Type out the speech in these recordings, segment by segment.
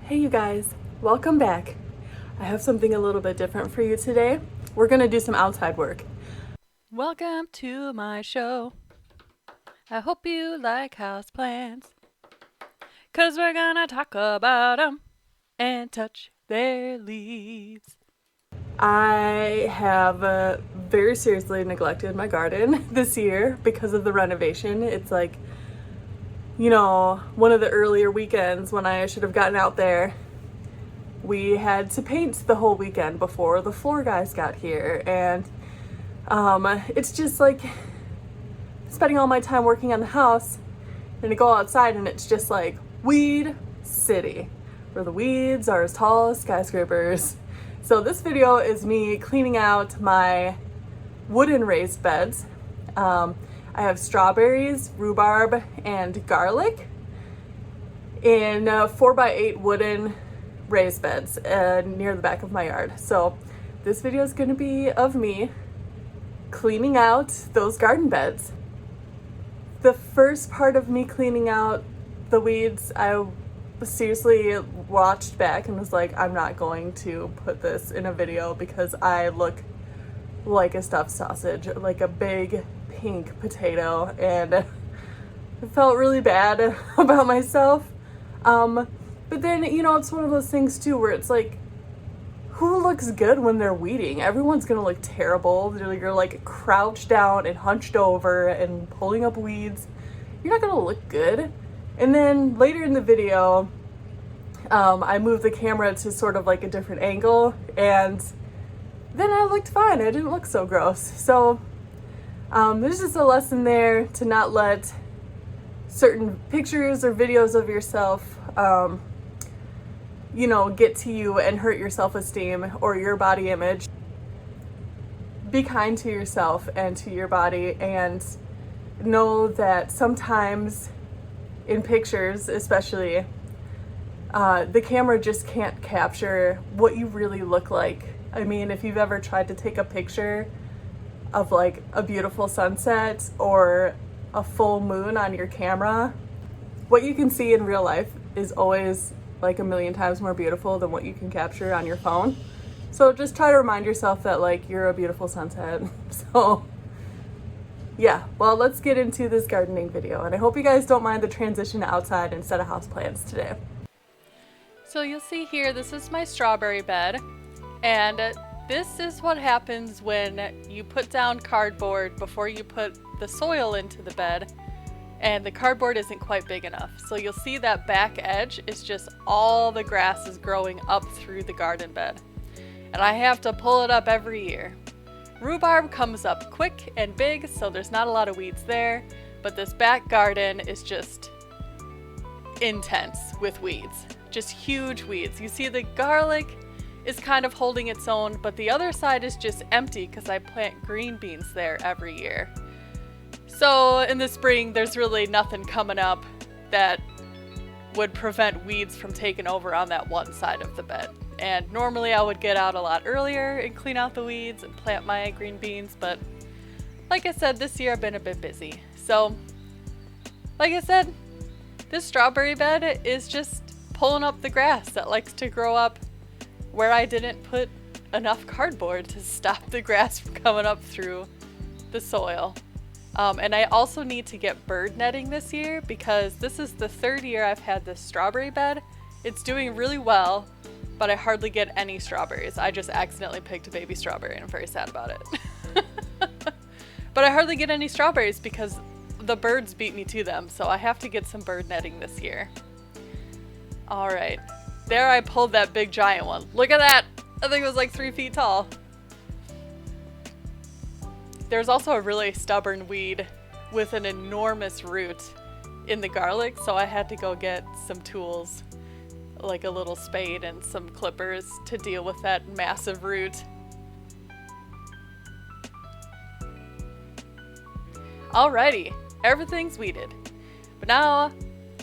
Hey you guys, welcome back. I have something a little bit different for you today. We're gonna do some outside work. Welcome to my show. I hope you like houseplants. 'Cause we're gonna talk about 'em and touch their leaves. I have very seriously neglected my garden this year because of the renovation. It's like, one of the earlier weekends when I should have gotten out there. We had to paint the whole weekend before the floor guys got here, and it's just like spending all my time working on the house and to go outside and it's just like weed city where the weeds are as tall as skyscrapers. So this video is me cleaning out my wooden raised beds. I have strawberries, rhubarb, and garlic in 4x8 wooden raised beds near the back of my yard. So this video is going to be of me cleaning out those garden beds. The first part of me cleaning out the weeds, I seriously watched back and was like, I'm not going to put this in a video because I look like a stuffed sausage, like a big pink potato, and I felt really bad about myself. But then, it's one of those things too where it's like, who looks good when they're weeding? Everyone's gonna look terrible. You're like crouched down and hunched over and pulling up weeds. You're not gonna look good. And then later in the video, I moved the camera to sort of like a different angle, and then I looked fine. I didn't look so gross. So there's just a lesson there to not let certain pictures or videos of yourself get to you and hurt your self-esteem or your body image. Be kind to yourself and to your body, and know that sometimes in pictures especially, the camera just can't capture what you really look like. I mean, if you've ever tried to take a picture of like a beautiful sunset or a full moon on your camera, what you can see in real life is always like a million times more beautiful than what you can capture on your phone. So just try to remind yourself that like you're a beautiful sunset. So yeah, well, let's get into this gardening video, and I hope you guys don't mind the transition to outside instead of houseplants today. So you'll see here, this is my strawberry bed, and this is what happens when you put down cardboard before you put the soil into the bed, and the cardboard isn't quite big enough. So you'll see that back edge is just all the grass is growing up through the garden bed. And I have to pull it up every year. Rhubarb comes up quick and big, so there's not a lot of weeds there, but this back garden is just intense with weeds. Just huge weeds. You see the garlic is kind of holding its own, but the other side is just empty because I plant green beans there every year. So in the spring, there's really nothing coming up that would prevent weeds from taking over on that one side of the bed. And normally I would get out a lot earlier and clean out the weeds and plant my green beans, but like I said, this year I've been a bit busy. So, like I said, this strawberry bed is just pulling up the grass that likes to grow up where I didn't put enough cardboard to stop the grass from coming up through the soil. And I also need to get bird netting this year because this is the third year I've had this strawberry bed. It's doing really well, but I hardly get any strawberries. I just accidentally picked a baby strawberry and I'm very sad about it. But I hardly get any strawberries because the birds beat me to them, so I have to get some bird netting this year. Alright, there I pulled that big giant one. Look at that! I think it was like 3 feet tall. There's also a really stubborn weed with an enormous root in the garlic, so I had to go get some tools, like a little spade and some clippers to deal with that massive root. Alrighty, everything's weeded. But now,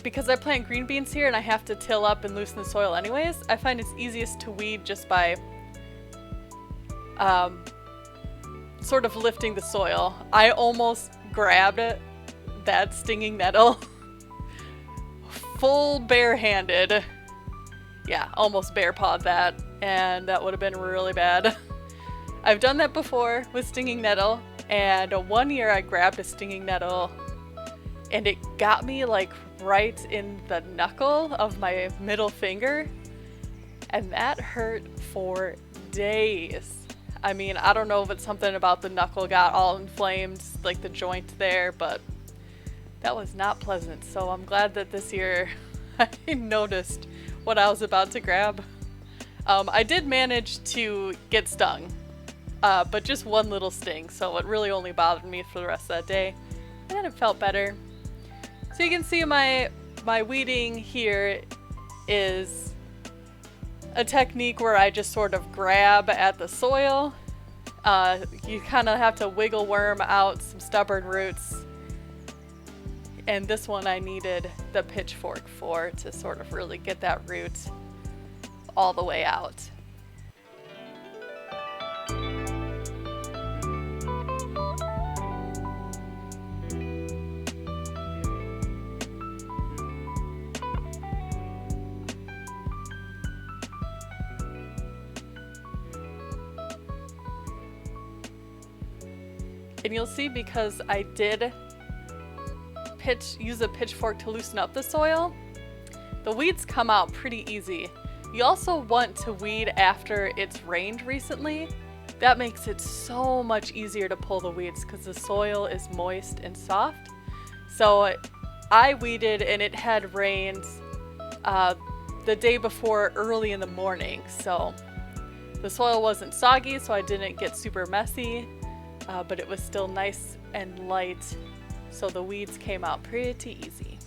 because I plant green beans here and I have to till up and loosen the soil anyways, I find it's easiest to weed just by sort of lifting the soil. I almost grabbed that stinging nettle full barehanded yeah, almost bear pawed that, and that would have been really bad. I've done that before with stinging nettle, and one year I grabbed a stinging nettle and it got me like right in the knuckle of my middle finger, and that hurt for days. I mean, I don't know if it's something about the knuckle got all inflamed, like the joint there, but that was not pleasant. So I'm glad that this year I noticed what I was about to grab. I did manage to get stung, but just one little sting, so it really only bothered me for the rest of that day, and then it felt better. So you can see my weeding here is a technique where I just sort of grab at the soil. You kind of have to wiggle worm out some stubborn roots. And this one I needed the pitchfork for to sort of really get that root all the way out. And you'll see, because I did use a pitchfork to loosen up the soil, the weeds come out pretty easy. You also want to weed after it's rained recently. That makes it so much easier to pull the weeds because the soil is moist and soft. So I weeded and it had rained the day before early in the morning. So the soil wasn't soggy, so I didn't get super messy. But it was still nice and light, so the weeds came out pretty easy.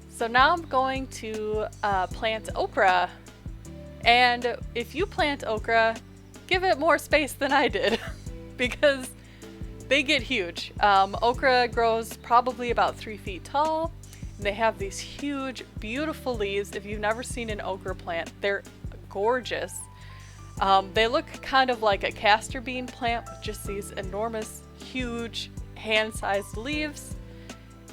So now I'm going to plant okra, and if you plant okra, give it more space than I did because they get huge. Okra grows probably about 3 feet tall, and they have these huge, beautiful leaves. If you've never seen an okra plant, they're gorgeous. They look kind of like a castor bean plant with just these enormous, huge, hand-sized leaves.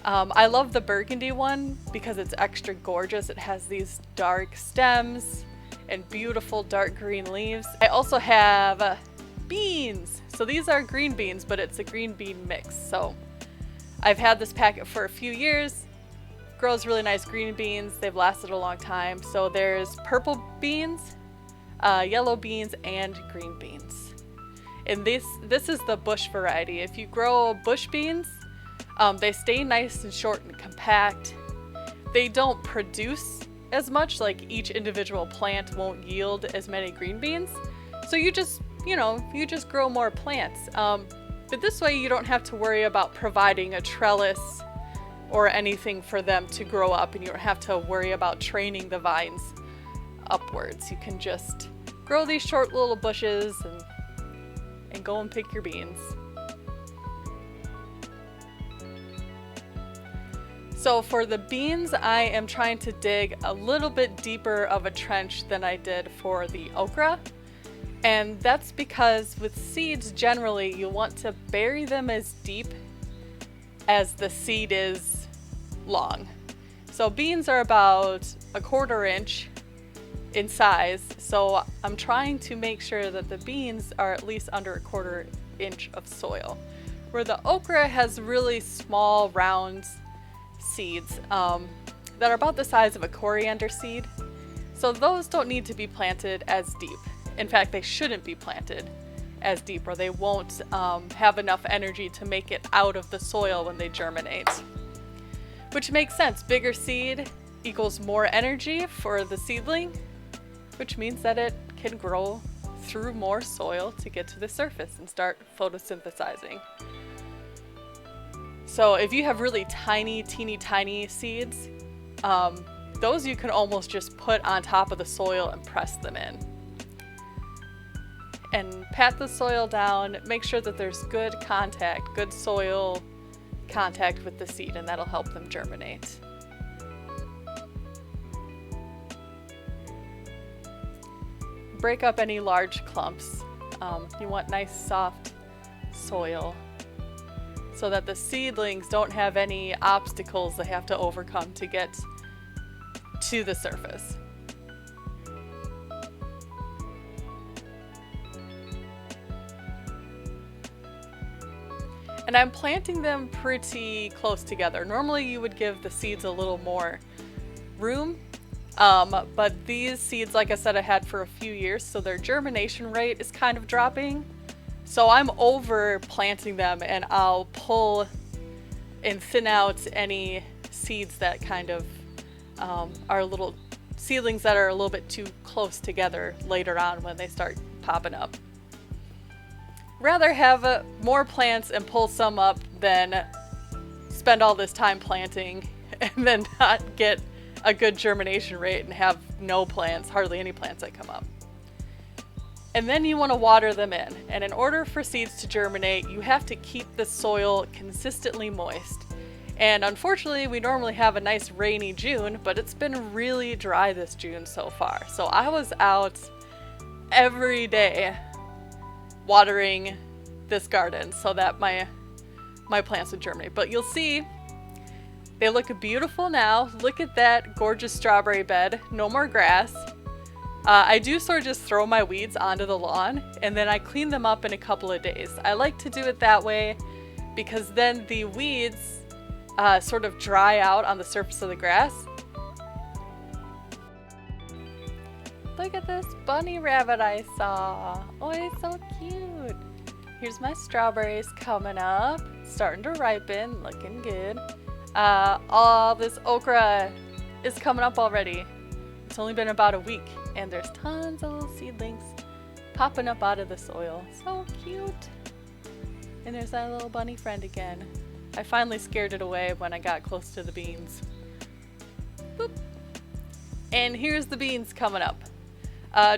I love the burgundy one because it's extra gorgeous. It has these dark stems and beautiful dark green leaves. I also have beans. So these are green beans, but it's a green bean mix. So I've had this packet for a few years. Grows really nice green beans. They've lasted a long time. So there's purple beans, yellow beans, and green beans. And this is the bush variety. If you grow bush beans, they stay nice and short and compact. They don't produce as much, like each individual plant won't yield as many green beans. So you just grow more plants. But this way you don't have to worry about providing a trellis or anything for them to grow up, and you don't have to worry about training the vines upwards. You can just grow these short little bushes and go and pick your beans. So for the beans, I am trying to dig a little bit deeper of a trench than I did for the okra. And that's because with seeds, generally, you want to bury them as deep as the seed is long. So beans are about 1/4 inch in size. So I'm trying to make sure that the beans are at least under 1/4 inch of soil. Where the okra has really small, round seeds that are about the size of a coriander seed. So those don't need to be planted as deep. In fact, they shouldn't be planted as deep, or they won't have enough energy to make it out of the soil when they germinate. Which makes sense. Bigger seed equals more energy for the seedling, which means that it can grow through more soil to get to the surface and start photosynthesizing. So if you have really tiny, teeny tiny seeds, those you can almost just put on top of the soil and press them in. And pat the soil down, make sure that there's good contact, good soil contact with the seed, and that'll help them germinate. Break up any large clumps. You want nice soft soil so that the seedlings don't have any obstacles they have to overcome to get to the surface. And I'm planting them pretty close together. Normally you would give the seeds a little more room, but these seeds, like I said, I had for a few years, so their germination rate is kind of dropping. So I'm over planting them, and I'll pull and thin out any seeds that kind of are little seedlings that are a little bit too close together later on when they start popping up. Rather have more plants and pull some up than spend all this time planting and then not get a good germination rate and have no plants, hardly any plants that come up. And then you want to water them in. And in order for seeds to germinate, you have to keep the soil consistently moist. And unfortunately, we normally have a nice rainy June, but it's been really dry this June so far. So I was out every day watering this garden so that my plants would germinate. But you'll see they look beautiful now. Look at that gorgeous strawberry bed. No more grass. I do sort of just throw my weeds onto the lawn and then I clean them up in a couple of days. I like to do it that way because then the weeds sort of dry out on the surface of the grass. Look at this bunny rabbit I saw. Oh, he's so cute. Here's my strawberries coming up. Starting to ripen, looking good. All this okra is coming up already. It's only been about a week and there's tons of little seedlings popping up out of the soil. So cute. And there's that little bunny friend again. I finally scared it away when I got close to the beans. Boop. And here's the beans coming up.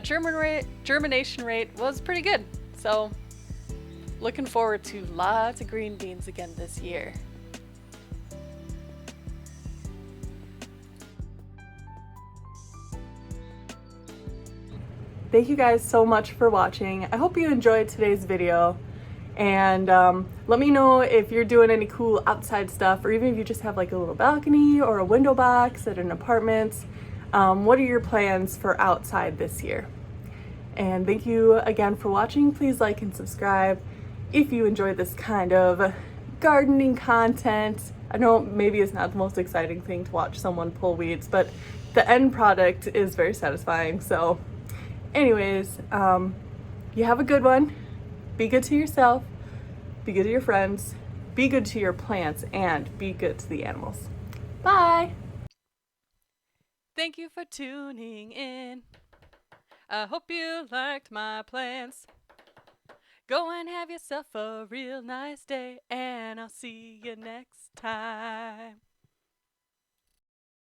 Germination rate was pretty good. So looking forward to lots of green beans again this year. Thank you guys so much for watching. I hope you enjoyed today's video. And let me know if you're doing any cool outside stuff, or even if you just have like a little balcony or a window box at an apartment. What are your plans for outside this year? And thank you again for watching. Please like and subscribe if you enjoy this kind of gardening content. I know maybe it's not the most exciting thing to watch someone pull weeds, but the end product is very satisfying. So anyways, you have a good one. Be good to yourself, be good to your friends, be good to your plants, and be good to the animals. Bye! Thank you for tuning in. I hope you liked my plants. Go and have yourself a real nice day, and I'll see you next time.